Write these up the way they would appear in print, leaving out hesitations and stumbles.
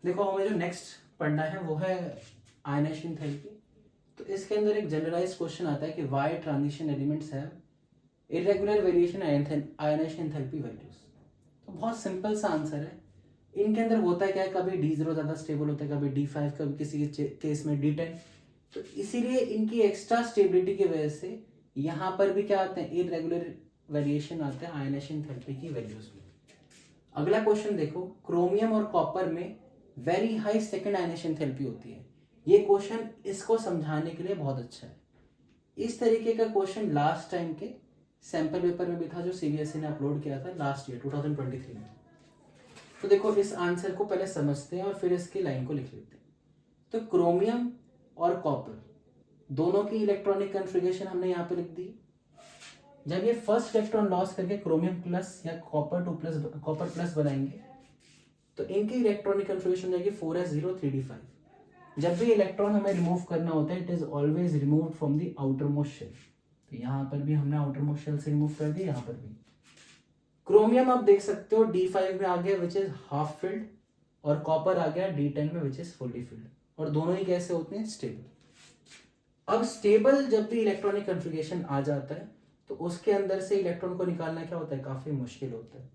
देखो हमें जो नेक्स्ट पढ़ना है वो है आयनाइजेशन थेरेपी। तो इसके अंदर एक जनरलाइज क्वेश्चन आता है कि why transition elements have irregular variation ionisation enthalpy values. तो बहुत सिंपल सा आंसर है। इनके अंदर होता क्या है, कभी D0 ज़्यादा स्टेबल होता है, कभी D5, कभी किसी के केस में D10। तो इसीलिए इनकी एक्स्ट्रा स्टेबिलिटी की वजह से यहाँ पर भी क्या आते हैं, इरेगुलर वेरिएशन आते हैं आयनाइजेशन थेरेपी की वैल्यूज में। अगला क्वेश्चन देखो, क्रोमियम और कॉपर में very high second ionisation enthalpy होती है। ये क्वेश्चन इसको समझाने के लिए बहुत अच्छा है। इस तरीके का क्वेश्चन लास्ट टाइम के सैंपल पेपर में भी था जो CBSE ने अपलोड किया था लास्ट ईयर 2023 में। तो देखो इस आंसर को पहले समझते हैं और फिर इसकी लाइन को लिख लेते हैं। तो क्रोमियम और कॉपर दोनों की इलेक्ट्रॉनिक कन्फिगरेशन हमने यहाँ पे लिख दी। जब ये फर्स्ट इलेक्ट्रॉन लॉस करके क्रोमियम प्लस या कॉपर प्लस बनाएंगे तो इनकी इलेक्ट्रॉनिक कन्फिगरेशन जाएगी 4s0 3d5। जब भी इलेक्ट्रॉन हमें रिमूव करना होता है it is always removed from the outermost shell. तो यहाँ पर भी हमने आउटर मोस्ट शेल से रिमूव कर दिया। यहाँ पर भी क्रोमियम आप देख सकते हो D5 में आ गया विच इज हाफ फिल्ड, और कॉपर आ गया D10 में विच इज फुल्ली फिल्ड, और दोनों ही कैसे होते हैं, स्टेबल। अब स्टेबल जब भी इलेक्ट्रॉनिक कन्फिगरेशन आ जाता है तो उसके अंदर से इलेक्ट्रॉन को निकालना क्या होता है, काफी मुश्किल होता है।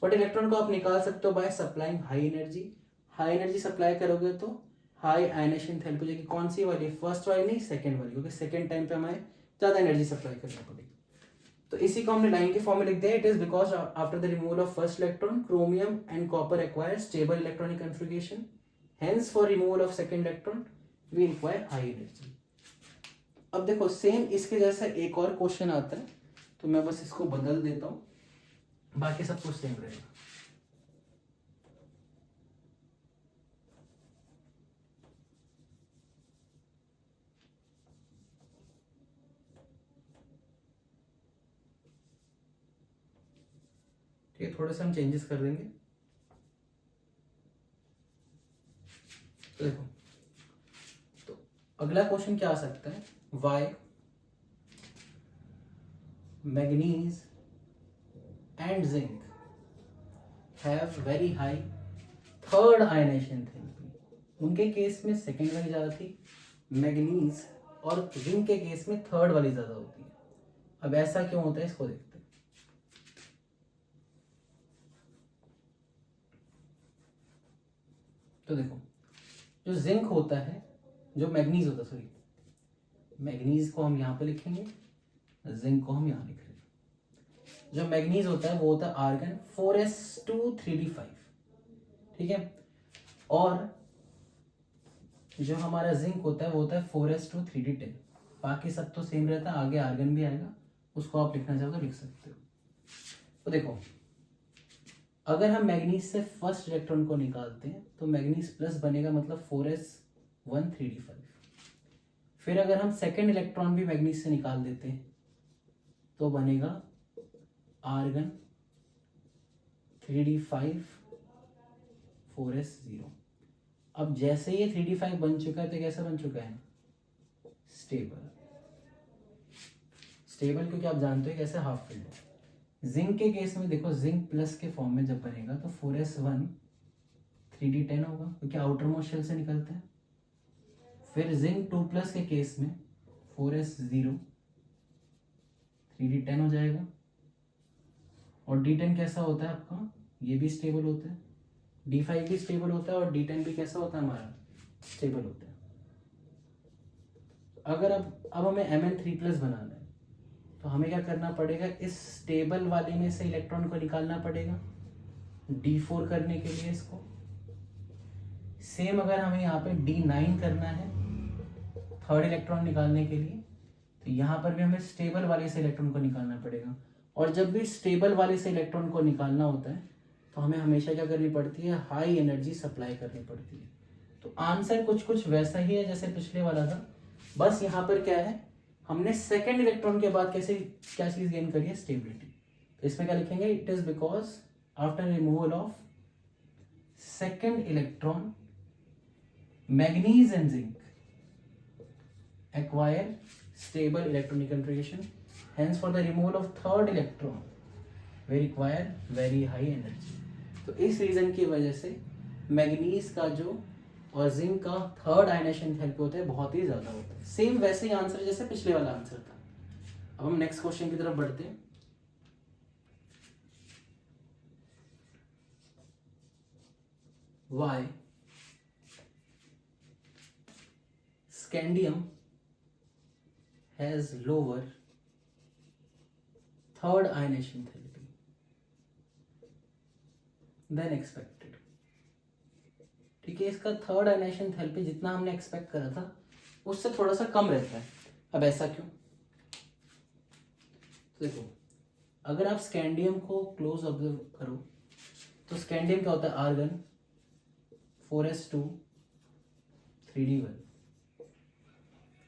बट इलेक्ट्रॉन को आप निकाल सकते हो by supplying high energy. High energy supply करोगे तो हाई आयनाइजेशन थेरेपी जाएगी। कौन सी वाली, फर्स्ट वाली नहीं, सेकंड वाली, क्योंकि सेकंड टाइम पे हमें ज्यादा एनर्जी सप्लाई करना पड़ेगी। तो इसी को हमने लाइन के फॉर्म में लिख दिया, it is because after the removal of first electron chromium and copper acquire stable electronic configuration, hence for removal of second electron we require high energy. अब देखो सेम इसके जैसा एक और क्वेश्चन आता है, तो मैं बस इसको बदल देता हूं, बाकी सब कुछ सेम रहेगा। ठीक है, थोड़े से हम चेंजेस कर देंगे। तो देखो, तो अगला क्वेश्चन क्या आ सकता है, why manganese and zinc have very high third ionisation enthalpy. उनके केस में सेकेंड वाली ज्यादा थी, मैग्नीज और जिंक के केस में थर्ड वाली ज्यादा होती है। अब ऐसा क्यों होता है इसको देखते हैं। तो देखो, जो जिंक होता है, जो मैग्नीज होता है, सॉरी, मैग्नीज को हम यहाँ पे लिखेंगे, जिंक को हम यहाँ लिख रहे हैं। जो मैग्नीज होता है वो होता है आर्गन 4s2 3d5, ठीक है। और जो हमारा जिंक होता है वो होता है 4s2 3d10। बाकी सब तो सेम रहता है, आगे आर्गन भी आएगा, उसको आप लिखना चाहो तो लिख सकते हो। तो देखो, अगर हम मैग्नीज से फर्स्ट इलेक्ट्रॉन को निकालते हैं तो मैग्नीज प्लस बनेगा, मतलब 4s1 3d5। फिर अगर हम सेकेंड इलेक्ट्रॉन भी मैग्नीज से निकाल देते हैं तो बनेगा आर्गन 3d5 4s0। अब जैसे ये 3d5 बन चुका है तो कैसा बन चुका है, स्टेबल। स्टेबल क्योंकि आप जानते हो कैसे हाफ फिल्ड है। जिंक के केस में देखो, जिंक प्लस के फॉर्म में जब बनेगा तो 4s1 3d10 होगा क्योंकि आउटर मोस्ट शेल से निकलता है। फिर जिंक 2 प्लस के केस में 4s0 3d10 हो जाएगा। और d10 कैसा होता है आपका, ये भी स्टेबल होता है, d5 भी स्टेबल होता है और d10 भी कैसा होता है हमारा, स्टेबल होता है। अगर अब हमें Mn3+ बनाना है तो हमें क्या करना पड़ेगा, इस स्टेबल वाले में से इलेक्ट्रॉन को निकालना पड़ेगा D4 करने के लिए इसको। सेम अगर हमें यहाँ पे D9 करना है थर्ड इलेक्ट्रॉन निकालने के लिए, तो यहाँ पर भी हमें स्टेबल वाले से इलेक्ट्रॉन को निकालना पड़ेगा। और जब भी स्टेबल वाले से इलेक्ट्रॉन को निकालना होता है तो हमें हमेशा क्या करनी पड़ती है, हाई एनर्जी सप्लाई करनी पड़ती है। तो आंसर कुछ कुछ वैसा ही है जैसे पिछले वाला था, बस यहाँ पर क्या है, हमने सेकेंड इलेक्ट्रॉन के बाद कैसे क्या चीज गेन करी है, स्टेबिलिटी। तो इसमें क्या लिखेंगे, it is because after removal of second electron manganese and zinc acquire stable electronic configuration, hence for the removal of third electron we require very high energy। तो इस रीजन की वजह से मैग्नीज का जो और जिंक का थर्ड आयनेशन एंथैल्पी होता है बहुत ही ज्यादा होता है। सेम वैसे ही आंसर जैसे पिछले वाला आंसर था। अब हम नेक्स्ट क्वेश्चन की तरफ बढ़ते हैं। Why scandium has lower third ionization enthalpy than expected? ठीक है, इसका थर्ड आयनाइजेशन एंथैल्पी जितना हमने एक्सपेक्ट करा था उससे थोड़ा सा कम रहता है। अब ऐसा क्यों? तो देखो, अगर आप स्कैंडियम को क्लोज ऑब्जर्व करो तो स्कैंडियम क्या होता है? Argon 4s2 3d1।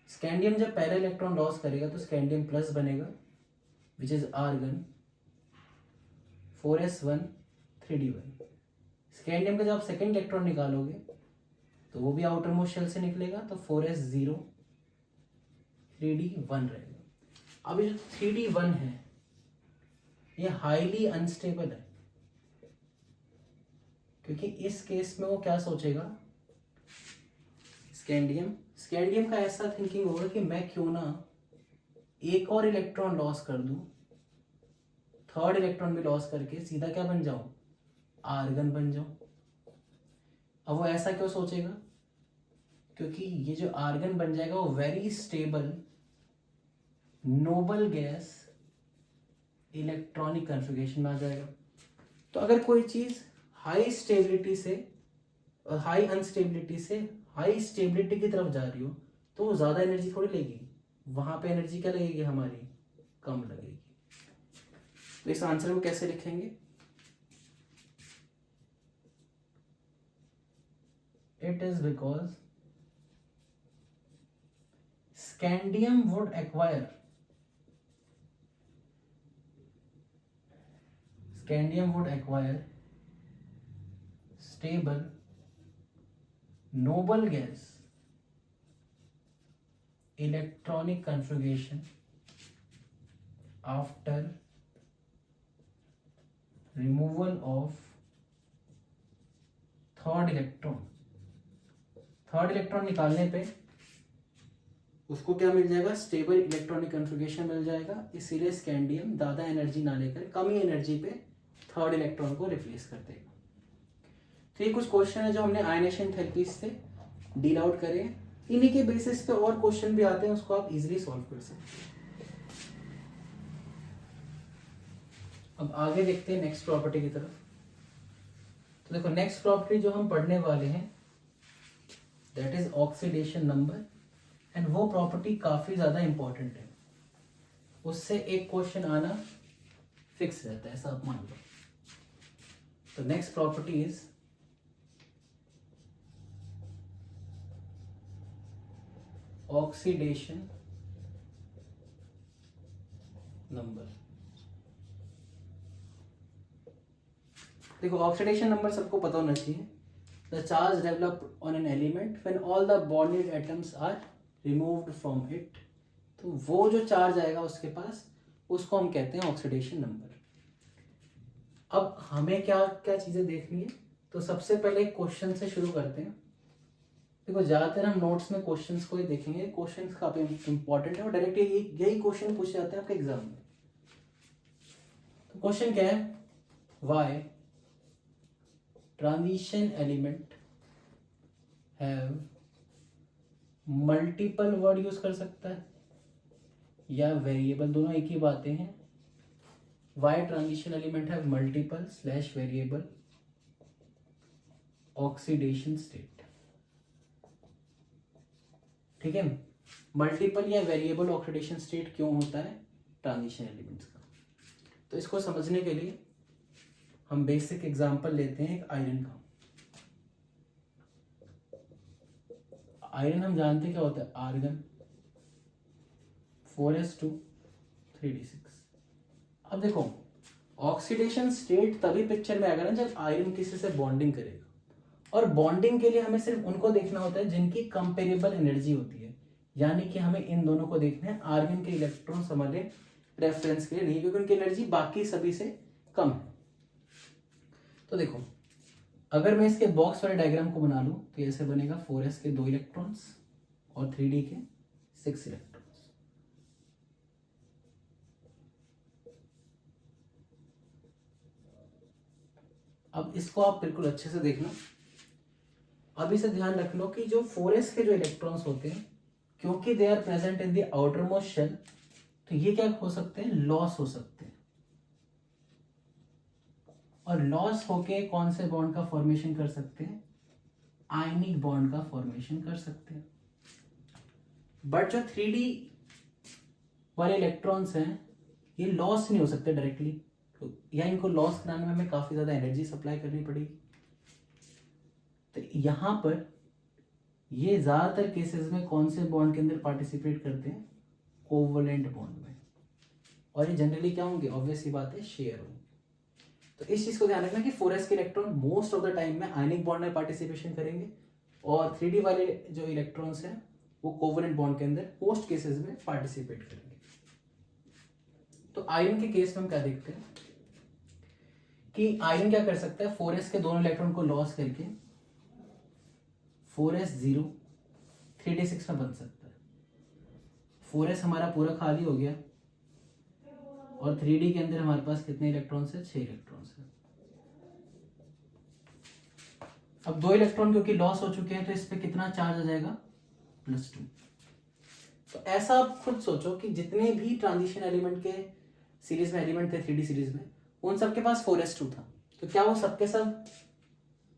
स्कैंडियम जब पहला इलेक्ट्रॉन लॉस करेगा तो स्कैंडियम प्लस बनेगा which is argon 4s1 3d1। Scandium का जब आप सेकेंड इलेक्ट्रॉन निकालोगे तो वो भी आउटर मोस्ट शेल से निकलेगा, तो 4s0 3d1 रहेगा। अब ये जो 3d1 है ये हाईली अनस्टेबल है, क्योंकि इस केस में वो क्या सोचेगा, स्कैंडियम का ऐसा थिंकिंग होगा कि मैं क्यों ना एक और इलेक्ट्रॉन लॉस कर दूं, थर्ड इलेक्ट्रॉन भी लॉस करके सीधा क्या बन जाऊं, आर्गन बन जाऊं। अब वो ऐसा क्यों सोचेगा? क्योंकि ये जो आर्गन बन जाएगा वो very stable noble gas electronic configuration में आ जाएगा। तो अगर कोई चीज हाई स्टेबिलिटी से और हाई अनस्टेबिलिटी से हाई स्टेबिलिटी की तरफ जा रही हो तो वो ज्यादा एनर्जी थोड़ी लेगी, वहां पे एनर्जी क्या लगेगी हमारी, कम लगेगी। तो इस आंसर को कैसे लिखेंगे? It is because scandium would acquire stable noble gas electronic configuration after removal of third electron निकालने पे उसको क्या मिल जाएगा, स्टेबल इलेक्ट्रॉनिक कॉन्फ़िगरेशन मिल जाएगा। इसीलिए स्कैंडियम ज्यादा एनर्जी ना लेकर कम ही एनर्जी पे थर्ड इलेक्ट्रॉन को रिप्लेस कर देगा। तो ये कुछ क्वेश्चन है जो हमने आयनेशन एंथैल्पी से डील आउट करे। इन्हीं के बेसिस पे और क्वेश्चन भी आते हैं, उसको आप इजीली सॉल्व कर सकते हैं। अब आगे देखते हैं नेक्स्ट प्रॉपर्टी की तरफ। तो देखो, नेक्स्ट प्रॉपर्टी जो हम पढ़ने वाले हैं that is oxidation number, and वो प्रॉपर्टी काफी ज्यादा इंपॉर्टेंट है, उससे एक क्वेश्चन आना फिक्स रहता है, ऐसा आप मान लो। तो next property is oxidation number. देखो, ऑक्सीडेशन नंबर सबको पता होना चाहिए। The charge developed on an element when all the bonded atoms are removed from it. तो वो जो चार्ज आएगा उसके पास, उसको हम कहते हैं ऑक्सीडेशन नंबर। अब हमें क्या क्या चीजें देखनी है, तो सबसे पहले क्वेश्चन से शुरू करते हैं। देखो, ज्यादातर हम नोट्स में क्वेश्चंस को ही देखेंगे, क्वेश्चंस काफी इंपॉर्टेंट है और डायरेक्ट यही क्वेश्चन पूछे जाते हैं आपके एग्जाम में। तो क्वेश्चन क्या है, why transition element have multiple word use कर सकता है या वेरिएबल, दोनों एक ही बातें हैं। Why transition element have multiple / variable oxidation state. ठीक है, मल्टीपल या वेरिएबल ऑक्सीडेशन स्टेट क्यों होता है ट्रांजिशन एलिमेंट्स का? तो इसको समझने के लिए हम बेसिक एग्जांपल लेते हैं एक आयरन का। आयरन हम जानते हैं क्या होता है, आर्गन 4s2 3d6। अब देखो, ऑक्सीडेशन स्टेट तभी पिक्चर में आएगा ना जब आयरन किसी से बॉन्डिंग करेगा, और बॉन्डिंग के लिए हमें सिर्फ उनको देखना होता है जिनकी कंपेरेबल एनर्जी होती है, यानी कि हमें इन दोनों को देखना है। आर्गन के इलेक्ट्रॉन हमारे रेफरेंस के लिए नहीं, क्योंकि उनकी एनर्जी बाकी सभी से कम है। तो देखो, अगर मैं इसके बॉक्स वाले डायग्राम को बना लूं तो ऐसे बनेगा 4s के 2 इलेक्ट्रॉन्स और 3d के 6 इलेक्ट्रॉन्स। अब इसको आप बिल्कुल अच्छे से देखना। अब इसे ध्यान रख लो कि जो 4s के जो इलेक्ट्रॉन्स होते हैं, क्योंकि they are present in the outermost shell, तो ये क्या हो सकते हैं, लॉस हो सकते हैं। और लॉस होके कौन से बॉन्ड का फॉर्मेशन कर सकते हैं, आयनिक बॉन्ड का फॉर्मेशन कर सकते हैं। बट जो 3d वाले इलेक्ट्रॉन्स हैं ये लॉस नहीं हो सकते डायरेक्टली, या इनको लॉस कराने में हमें काफी ज्यादा एनर्जी सप्लाई करनी पड़ेगी। तो यहां पर ये ज्यादातर केसेस में कौन से बॉन्ड के अंदर पार्टिसिपेट करते हैं, कोवलेंट बॉन्ड में। और ये जनरली क्या होंगे, ऑब्वियस सी बात है, शेयर होंगे। तो इस चीज को ध्यान रखना कि 4s के electron most of the time में आयनिक बॉन्ड में पार्टिसिपेशन करेंगे और 3d वाले जो इलेक्ट्रॉन्स हैं वो कोवलेंट बॉन्ड के अंदर मोस्ट केसेस में पार्टिसिपेट करेंगे। तो आयरन के केस में हम क्या देखते हैं कि आयरन क्या कर सकता है, 4s के दोनों इलेक्ट्रॉन को लॉस करके 4s0 3d6 में बन सकता है। 4s हमारा पूरा खाली हो गया और 3d के अंदर हमारे पास कितने इलेक्ट्रॉन्स है, 6 इलेक्ट्रॉन्स है। अब 2 इलेक्ट्रॉन क्योंकि लॉस हो चुके हैं तो इस पे कितना चार्ज आ जाएगा, +2। तो ऐसा आप खुद सोचो कि जितने भी ट्रांजिशन एलिमेंट के सीरीज में एलिमेंट थे 3d सीरीज में, उन सबके पास 4s2 था, तो क्या वो सबके सब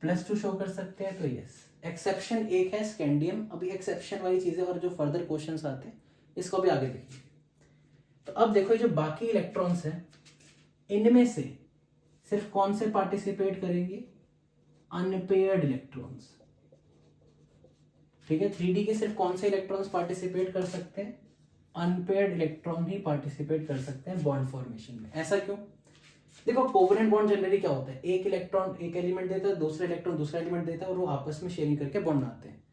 +2 शो कर सकते हैं, तो यस। एक्सेप्शन एक है स्कैंडियम, अभी एक्सेप्शन वाली चीजें और जो फर्दर क्वेश्चंस आते हैं इसको भी आगे देखेंगे। तो अब देखो जो बाकी इलेक्ट्रॉन्स हैं इनमें से सिर्फ कौन से पार्टिसिपेट करेंगे, अनपेयर्ड इलेक्ट्रॉन्स। ठीक है, 3d के सिर्फ कौन से इलेक्ट्रॉन्स पार्टिसिपेट कर सकते हैं, अनपेयर्ड इलेक्ट्रॉन ही पार्टिसिपेट कर सकते हैं बॉन्ड फॉर्मेशन में। ऐसा क्यों, देखो कोवलेंट बॉन्ड जनरली क्या होता है, एक इलेक्ट्रॉन एक एलिमेंट देता है, दूसरा इलेक्ट्रॉन दूसरा एलिमेंट देता है और वो आपस में शेयरिंग करके बॉन्ड बनाते हैं।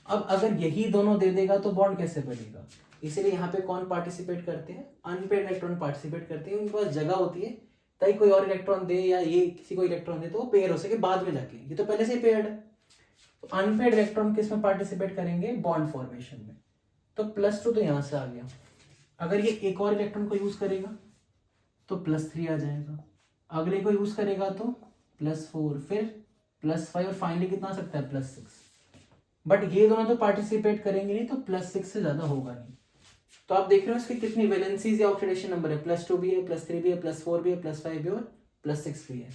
अब अगर यही दोनों दे देगा तो बॉन्ड कैसे बनेगा, इसीलिए यहाँ पे कौन पार्टिसिपेट करते हैं, अनपेयर्ड इलेक्ट्रॉन पार्टिसिपेट करते हैं। उनके पास जगह होती है ताकि कोई और इलेक्ट्रॉन दे या ये किसी को इलेक्ट्रॉन दे तो वो पेयर हो सके बाद में जाके, ये तो पहले से ही पेयर्ड है। तो अनपेयर्ड इलेक्ट्रॉन किस में पार्टिसिपेट करेंगे, बॉन्ड फॉर्मेशन में। तो +2 तो यहां से आ गया। अगर ये एक और इलेक्ट्रॉन को यूज करेगा तो +3 आ जाएगा, अगले को यूज करेगा तो +4, फिर +5 और फाइनली कितना आ सकता है, +6। बट ये दोनों तो पार्टिसिपेट करेंगे नहीं तो +6 से ज्यादा होगा नहीं। तो आप देख रहे हो इसकी कितनी वैलेंसीज या ऑक्सीडेशन नंबर है, +2 भी है, +3 भी है, +4 भी है, +5 भी और +6 भी है।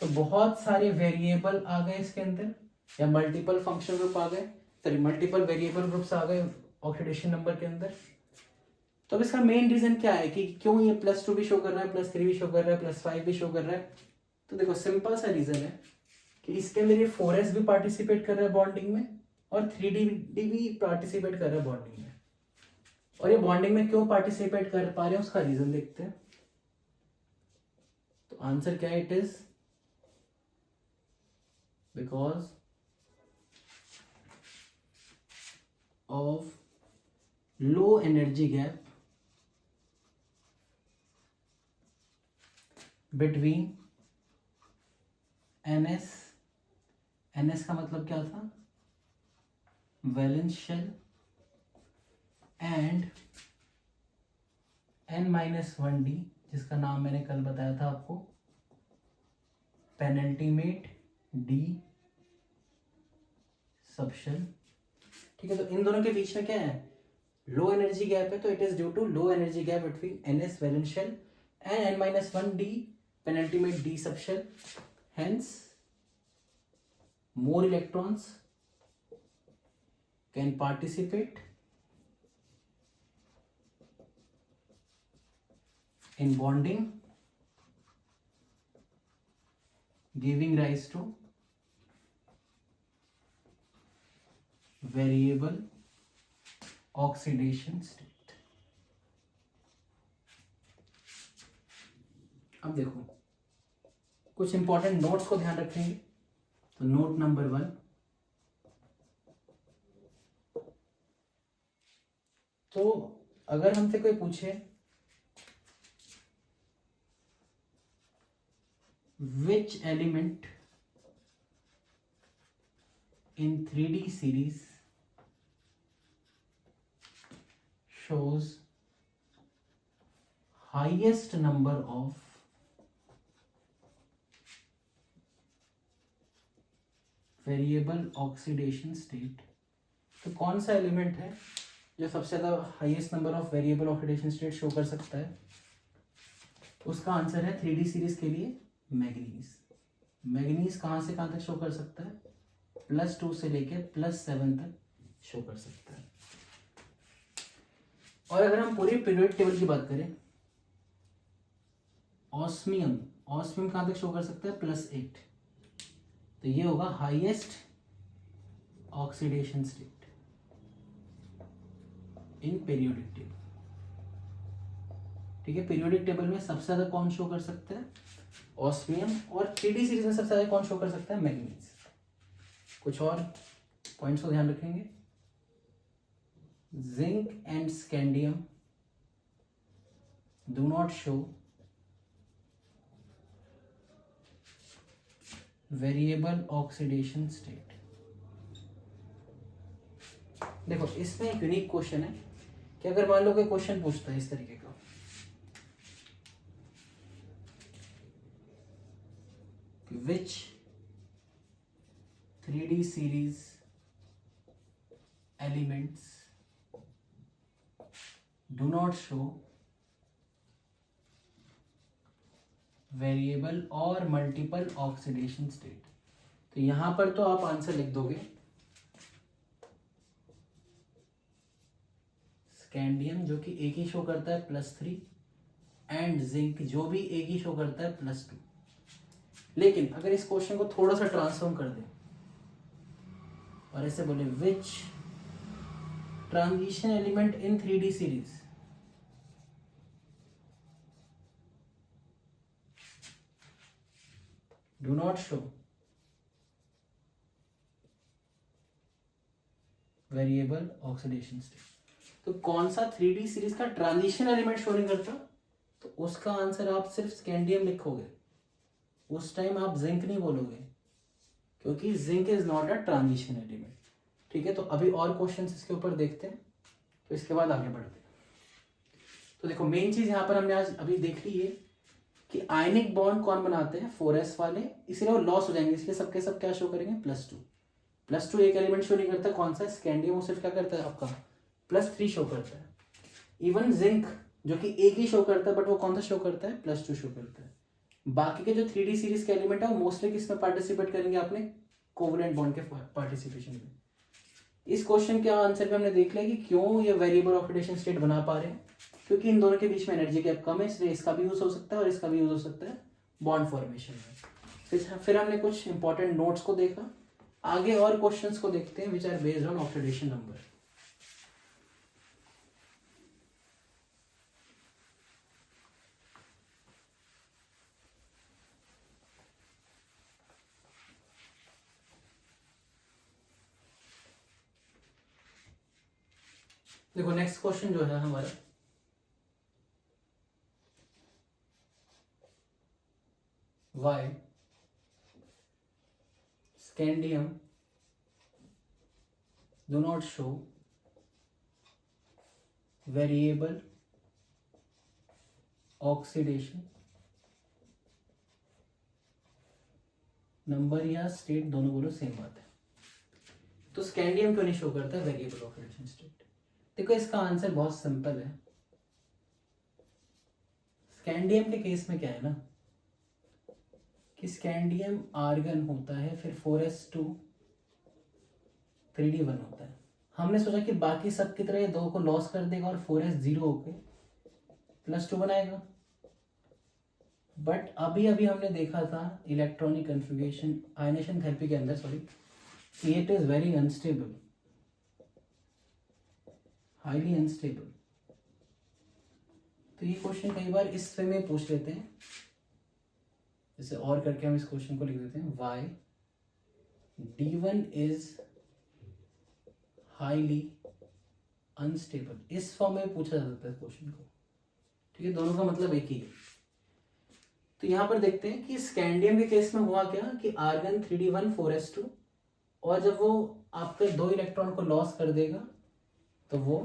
तो बहुत सारे वेरिएबल आ गए इसके अंदर, या मल्टीपल फंक्शन ग्रुप आ गए, सॉरी मल्टीपल वेरिएबल ग्रुप्स आ गए ऑक्सीडेशन नंबर के अंदर। तो अब इसका मेन रीजन क्या है कि क्यों ये +2 भी शो कर रहा है, +3 भी शो कर रहा है, +5 भी शो कर रहा है। तो देखो सिंपल सा रीजन है कि इसके अंदर ये 4s भी पार्टिसिपेट कर रहा है बॉन्डिंग में और 3d भी पार्टिसिपेट कर रहा है बॉन्डिंग में। और ये बॉन्डिंग में क्यों पार्टिसिपेट कर पा रहे हैं उसका रीजन देखते हैं। तो आंसर क्या है, it is because of low energy gap between NS का मतलब क्या था, वैलेंस शेल, एंड N-1D जिसका नाम मैंने कल बताया था आपको, पेनल्टीमेट D सबशेल। ठीक है, तो इन दोनों के बीच में क्या है, लो एनर्जी गैप है, तो it is due to low energy gap between NS valence shell and N-1D penultimate D subshell. Hence more electrons can participate in bonding, giving rise to variable oxidation state। अब देखो कुछ important notes को ध्यान रखेंगे। तो note number 1, तो अगर हमसे कोई पूछे which element in 3D series shows highest number of variable oxidation state. तो कौन सा एलिमेंट है जो सबसे ज़्यादा highest number of variable oxidation state show कर सकता है? उसका आंसर है 3D सीरीज के लिए मैग्नीज। मैग्नीज कहाँ से कहाँ तक शो कर सकता है? +2 से लेके +7 तक शो कर सकता है। और अगर हम पूरी पीरियोडिक टेबल की बात करें, ऑस्मियम ऑस्मियम कहाँ तक शो कर सकता है? +8। तो ये होगा highest oxidation state in periodic table. ठीक है, पीरियोडिक टेबल में सबसे ज्यादा कौन शो कर सकता है? ऑस्मियम। और 3D सीरीज में सबसे ज्यादा कौन शो कर सकता है? मैग्नीज। कुछ और पॉइंट्स को ध्यान रखेंगे। Zinc and scandium do not show variable oxidation state. देखो, इसमें एक यूनिक क्वेश्चन है कि अगर मान लो कोई क्वेश्चन पूछता है इस तरीके का, विच 3D series elements do not show variable और मल्टीपल ऑक्सीडेशन स्टेट। तो यहां पर तो आप आंसर लिख दोगे स्कैंडियम जो कि एक ही शो करता है +3, एंड जिंक जो भी एक ही शो करता है +2। लेकिन अगर इस क्वेश्चन को थोड़ा सा ट्रांसफॉर्म कर दें और ऐसे बोले, विच transition element in 3D series do not show variable oxidation state. तो कौन सा 3D सीरीज का ट्रांजिशन एलिमेंट शो नहीं करता? तो उसका आंसर आप सिर्फ स्कैंडियम लिखोगे, उस टाइम आप जिंक नहीं बोलोगे, क्योंकि zinc is not a transition element. ठीक है, तो अभी और क्वेश्चंस इसके ऊपर देखते हैं, तो इसके बाद आगे बढ़ते हैं। तो देखो, मेन चीज यहां पर हमने आज अभी देख ली है कि आयनिक बॉन्ड कौन बनाते हैं? 4s वाले, इसलिए वो लॉस हो जाएंगे, इसलिए सबके सब क्या शो करेंगे? +2। +2 एक एलिमेंट शो नहीं करता, कौन सा? स्कैंडियम। वो सिर्फ क्या करता है आपका? +3 शो करता है। इवन जिंक जो कि एक ही शो करता है, बट वो कौन सा शो करता है? +2 शो करता है। बाकी के जो 3D सीरीज के एलिमेंट है वो मोस्टली किस में पार्टिसिपेट करेंगे? आपने कोवलेंट बॉन्ड के पार्टिसिपेशन में। इस क्वेश्चन के आंसर पे हमने देख लिया कि क्यों ये वेरिएबल ऑक्सीडेशन स्टेट बना पा रहे हैं, क्योंकि इन दोनों के बीच में एनर्जी गैप कम है, इसलिए इसका भी यूज हो सकता है और इसका भी यूज हो सकता है बॉन्ड फॉर्मेशन में। फिर हमने कुछ इंपॉर्टेंट नोट्स को देखा, आगे और क्वेश्चंस को देखते हैं which are based on oxidation number. देखो, नेक्स्ट क्वेश्चन जो है हमारा, why scandium do not show variable oxidation number या स्टेट, दोनों बोलो सेम बात है। तो स्कैंडियम क्यों नहीं शो करता वेरिएबल ऑक्सीडेशन स्टेट? देखो, इसका आंसर बहुत सिंपल है। स्कैंडियम के केस में क्या है ना कि स्कैंडियम आर्गन होता है, फिर 4s2 3D1 होता है। हमने सोचा कि बाकी सब की तरह ये दो को लॉस कर देगा और 4s 0 होके +2 बनाएगा, बट अभी अभी हमने देखा था इलेक्ट्रॉनिक कन्फिग्रेशन आयनेशन थेरेपी के अंदर, sorry, it is very unstable, highly unstable. तो ये क्वेश्चन कई बार इस वे में पूछ लेते हैं, जैसे और करके हम इस क्वेश्चन को लिख देते हैं, why D1 is highly unstable. इस फॉर्म में पूछा जा सकता है क्वेश्चन को। ठीक है, दोनों का मतलब एक ही है। तो यहां पर देखते हैं कि स्कैंडियम के केस में हुआ क्या कि आर्गन 3D1 4s2 और जब वो आपके 2 इलेक्ट्रॉन को लॉस कर देगा तो वो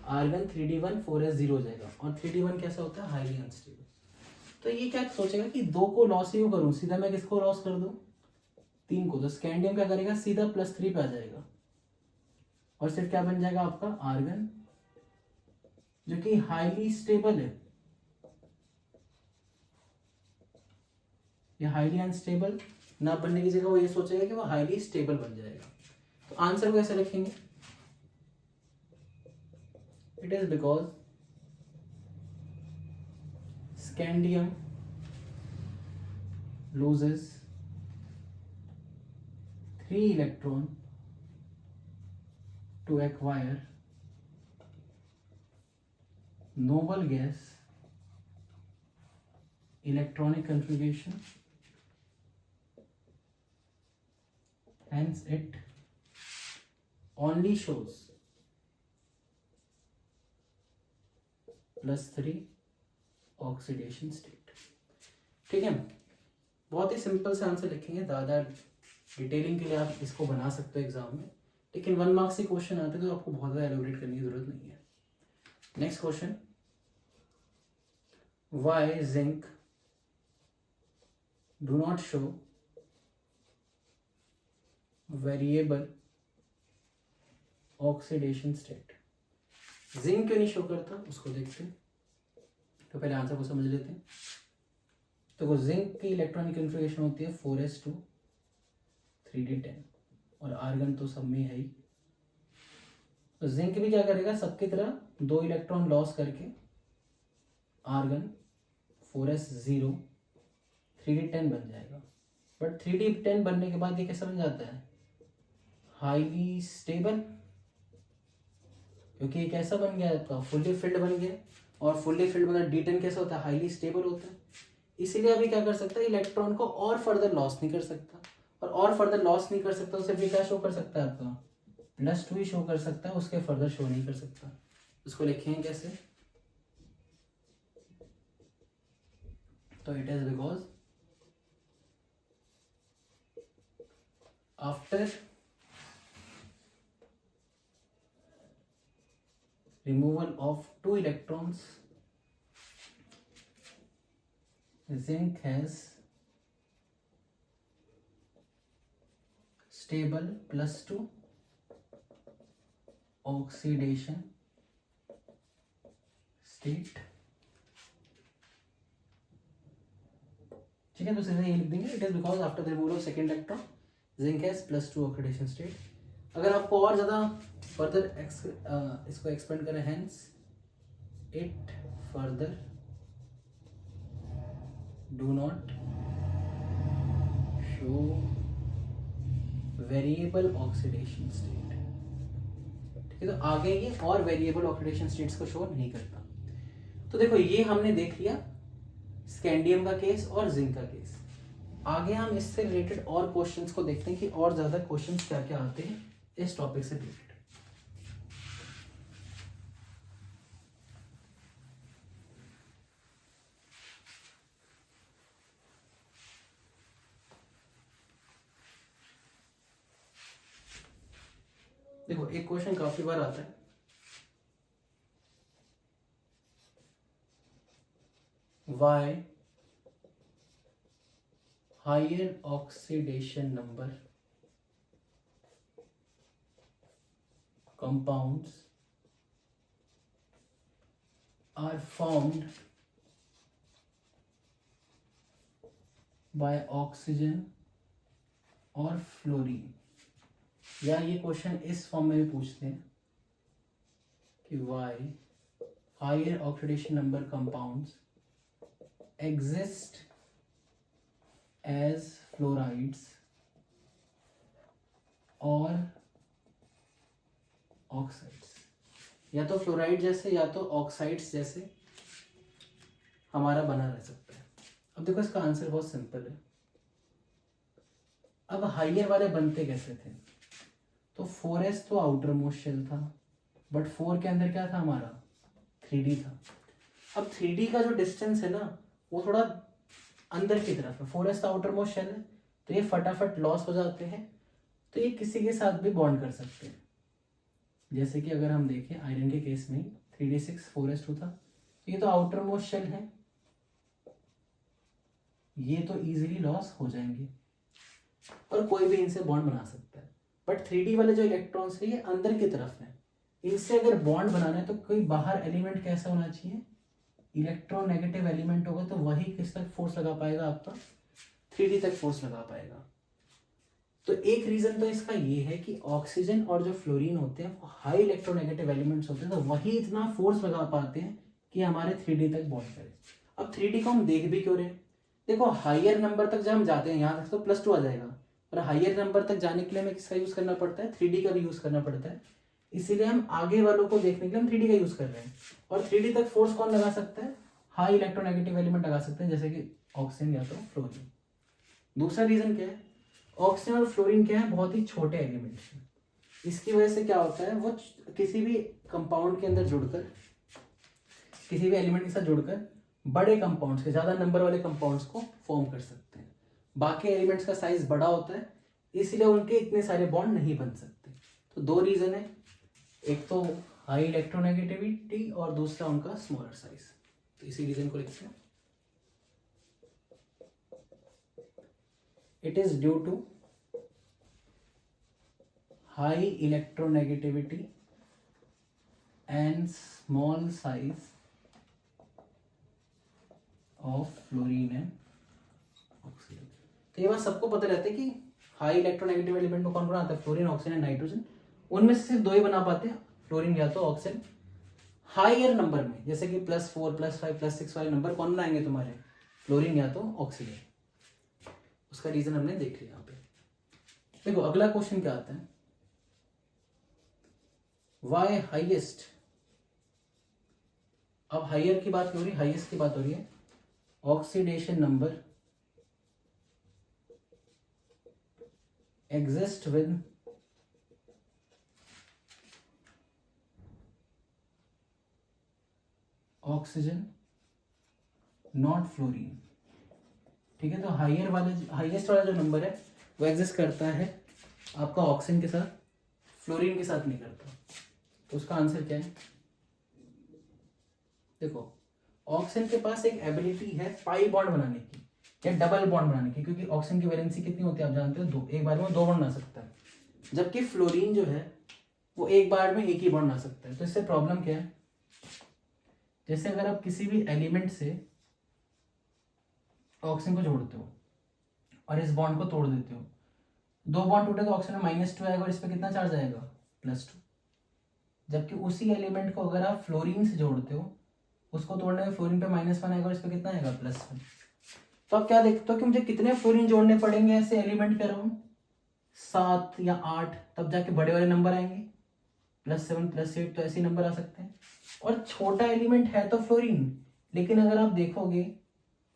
आर्गन 3d1 4s0 हो जाएगा। और 3d1 कैसा होता है, हाईली अनस्टेबल। तो ये क्या सोचेगा कि 2 को लॉस क्यों करूं, सीधा मैं किसको लॉस कर दूं, 3 को। तो स्कैंडियम क्या करेगा, सीधा +3 पे आ जाएगा और सिर्फ क्या बन जाएगा आपका आर्गन, जो कि हाईली स्टेबल है। ये हाईली अनस्टेबल ना बनने की जगह वो ये सोचेगा कि वो हाईली स्टेबल बन जाएगा। तो आंसर को कैसे रखेंगे, it is because scandium loses 3 electron to acquire noble gas electronic configuration, hence it only shows +3 oxidation state। ठीक है, बहुत ही सिंपल से आंसर लिखेंगे, ज़्यादा डिटेलिंग के लिए आप इसको बना सकते हो एग्जाम में, लेकिन 1 मार्क्स से क्वेश्चन आते हैं तो आपको बहुत ज़्यादा एलोबरेट करने की जरूरत नहीं है। Next question, why zinc do not show variable oxidation state. Zinc क्यों नहीं शो करता उसको देखते हैं, तो पहले आंसर को समझ लेते हैं। तो जिंक की इलेक्ट्रॉनिक कन्फिगरेशन होती है 4s2 3d10 और आर्गन तो सब में है ही। तो जिंक भी क्या करेगा, सबकी तरह 2 इलेक्ट्रॉन लॉस करके आर्गन 4s0 3d10 बन जाएगा। बट 3d10 बनने के बाद ये कैसा बन जाता है, हाईली स्टेबल, क्योंकि ये कैसा बन गया आपका, फुल्ली फिल्ड बन गया। और फुल्ली फिल्ड बना D10 कैसा होता है, हाईली स्टेबल होता है। इसीलिए अभी क्या कर सकता है, इलेक्ट्रॉन को और फर्दर लॉस नहीं कर सकता, और फर्दर लॉस नहीं कर सकता, उसे भी क्या शो कर सकता है आपका +2 ही शो कर सकता है, उसके फर्दर शो नहीं कर सकता। उसको लिखेंगे कैसे, तो it is because after removal of 2 electrons, zinc has stable +2 oxidation state। ठीक है, तो सीधे ये लिख देंगे, it is because after the removal of second electron zinc has +2 oxidation state. अगर आपको और ज़्यादा फर्दर इसको एक्सपेंड करें, hence it further do not show variable oxidation state. ठीक है, तो आगे ये और वेरिएबल ऑक्सीडेशन स्टेट्स को शो नहीं करता। तो देखो ये हमने देख लिया स्कैंडियम का केस और जिंक का केस। आगे हम इससे रिलेटेड और क्वेश्चंस को देखते हैं कि और ज्यादा क्वेश्चंस क्या क्या आते हैं इस टॉपिक से रिलेटेड। देखो एक क्वेश्चन काफी बार आता है, why higher oxidation number compounds are formed by oxygen और फ्लोरीन। या ये क्वेश्चन इस फॉर्म में भी पूछते हैं कि why higher oxidation number compounds exist as fluorides और ऑक्साइड्स, या तो फ्लोराइड जैसे या तो ऑक्साइड्स जैसे हमारा बना रह सकता है। अब देखो इसका आंसर बहुत सिंपल है। अब हाइयर वाले बनते कैसे थे, तो 4s तो आउटर मोस्ट शेल था, बट 4 के अंदर क्या था हमारा 3d था। अब 3d का जो डिस्टेंस है ना वो थोड़ा अंदर की तरफ है, 4s तो आउटर मोस्ट शेल है, तो ये फटाफट लॉस हो जाते हैं। तो ये किसी के साथ भी बॉन्ड कर सकते हैं। जैसे कि अगर हम देखें आयरन के केस में 3d6 4s2 था, तो ये तो आउटर मोस्ट शेल है, ये तो इजीली लॉस हो जाएंगे और कोई भी इनसे बॉन्ड बना सकता है। बट 3d वाले जो इलेक्ट्रॉन्स है ये अंदर की तरफ है, इनसे अगर बॉन्ड बनाना है तो कोई बाहर एलिमेंट कैसा होना चाहिए, इलेक्ट्रोनेगेटिव एलिमेंट होगा, तो वही किस तक फोर्स लगा पाएगा, आपका 3d तक फोर्स लगा पाएगा। तो एक रीजन तो इसका ये है कि ऑक्सीजन और जो फ्लोरीन होते हैं वो हाई इलेक्ट्रोनेगेटिव एलिमेंट्स होते हैं, तो वही इतना फोर्स लगा पाते हैं कि हमारे 3d तक बॉन्ड करे। अब 3d को हम देख भी क्यों रहे हैं, देखो हायर नंबर तक जब हम जाते हैं यहाँ तक तो +2 आ जाएगा, और हायर नंबर तक जाने के लिए हमें किसका यूज करना पड़ता है, 3d का भी यूज करना पड़ता है। इसीलिए हम आगे वालों को देखने के लिए हम 3d का यूज कर रहे हैं। और 3d तक फोर्स कौन लगा सकता है, हाई इलेक्ट्रोनेगेटिव एलिमेंट लगा सकते हैं, जैसे कि ऑक्सीजन या तो फ्लोरीन। दूसरा रीजन क्या है, ऑक्सीजन और फ्लोरीन क्या है, बहुत ही छोटे एलिमेंट्स हैं। इसकी वजह से क्या होता है, वो किसी भी कंपाउंड के अंदर जुड़कर, किसी भी एलिमेंट के साथ जुड़कर बड़े कंपाउंड्स के, ज्यादा नंबर वाले कंपाउंड्स को फॉर्म कर सकते हैं। बाकी एलिमेंट्स का साइज बड़ा होता है, इसलिए उनके इतने सारे बॉन्ड नहीं बन सकते। तो दो रीजन है, एक तो हाई इलेक्ट्रोनेगेटिविटी और दूसरा उनका स्मॉलर साइज। तो इसी रीजन को लिखते हैं, it is due to high electronegativity and small size of fluorine and oxygen। तो ये बात सबको पता रहता है कि हाई इलेक्ट्रोनेगेटिव एलिमेंट को कौन बनाता है, फ्लोरीन, ऑक्सीजन, नाइट्रोजन। उनमें से सिर्फ दो ही बना पाते हैं, फ्लोरीन या तो ऑक्सीजन। हायर नंबर में जैसे कि +4 +5 +6 वाले नंबर कौन बनाएंगे तुम्हारे, फ्लोरीन या तो ऑक्सीजन। उसका रीजन हमने देख लिया। यहाँ पे देखो अगला क्वेश्चन क्या आता है, वाई हाईएस्ट। अब हायर की बात हो रही है, हाईएस्ट की बात हो रही है, oxidation number exist with oxygen not fluorine. ठीक है, तो हायर वाला, हाईएस्ट वाला जो नंबर है वो एग्जिस्ट करता है आपका ऑक्सीजन के साथ, फ्लोरीन के साथ नहीं करता। तो उसका आंसर क्या है, देखो ऑक्सीजन के पास एक एबिलिटी है पाई बॉन्ड बनाने की या डबल बॉन्ड बनाने की, क्योंकि ऑक्सीजन की वैलेंसी कितनी होती है आप जानते हो, 2, एक बार में 2 बॉन्ड बना सकता है, जबकि फ्लोरीन जो है वो एक बार में एक ही बॉन्ड बना सकता है। तो इससे प्रॉब्लम क्या है, जैसे अगर आप किसी भी एलिमेंट से ऑक्सीजन को जोड़ते हो और इस बॉन्ड को तोड़ देते हो, 2 बॉन्ड टूटे तो ऑक्सीजन में -2 आएगा और इस पर कितना चार्ज आएगा, +2। जबकि उसी एलिमेंट को अगर आप फ्लोरीन से जोड़ते हो, उसको तोड़ने में फ्लोरीन पे -1 आएगा और इस पर कितना आएगा, +1। तो आप क्या देखते हो कि मुझे कितने फ्लोरीन जोड़ने पड़ेंगे ऐसे एलिमेंट के अराउंड, 7 या 8, तब जाके बड़े वाले नंबर आएंगे, +7 +8, तो ऐसे नंबर आ सकते हैं। और छोटा एलिमेंट है तो फ्लोरीन, लेकिन अगर आप देखोगे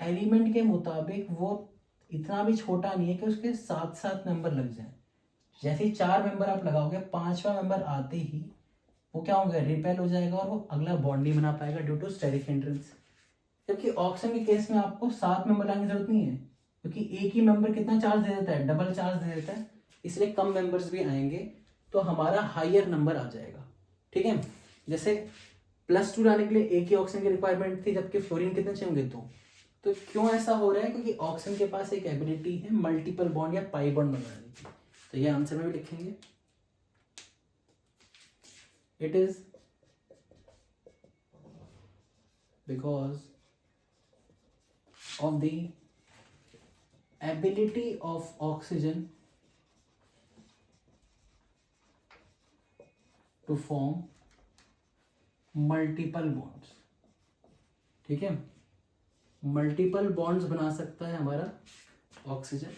एलिमेंट के मुताबिक वो इतना भी छोटा नहीं है कि उसके 7-7 नंबर लग जाए। जैसे ही 4 मेंबर आप लगाओगे, 5वां मेंबर आते ही वो क्या होगा, रिपेल हो जाएगा और वो अगला बॉन्ड नहीं बना पाएगा ड्यू टू स्टेरिक हिंड्रेंस। जबकि ऑक्सीजन के केस में आपको 7 मेंबर लाने की जरूरत नहीं है, क्योंकि एक ही मेंबर कितना चार्ज दे देता है, डबल चार्ज दे देता है, इसलिए कम मेंबर्स भी आएंगे तो हमारा हायर नंबर आ जाएगा। ठीक है, जैसे +2 लाने के लिए एक ही ऑक्सीजन की रिक्वायरमेंट थी, जबकि फ्लोरीन कितने चाहिए, 2। तो क्यों ऐसा हो रहा है, क्योंकि ऑक्सीजन के पास एक एबिलिटी है मल्टीपल बॉन्ड या पाई बॉन्ड बनाने की। तो ये आंसर में भी लिखेंगे, it is because of the ability of oxygen to form multiple bonds. ठीक है, मल्टीपल बॉन्ड्स बना सकता है हमारा ऑक्सीजन,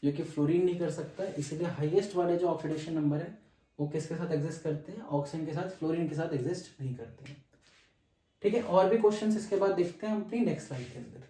जो कि फ्लोरीन नहीं कर सकता है। इसीलिए हाईएस्ट वाले जो ऑक्सीडेशन नंबर है वो किसके साथ एग्जिस्ट करते हैं, ऑक्सीजन के साथ, फ्लोरीन के साथ एग्जिस्ट नहीं करते हैं। ठीक है, और भी क्वेश्चंस इसके बाद देखते हैं हम अपनी नेक्स्ट स्लाइड के अंदर।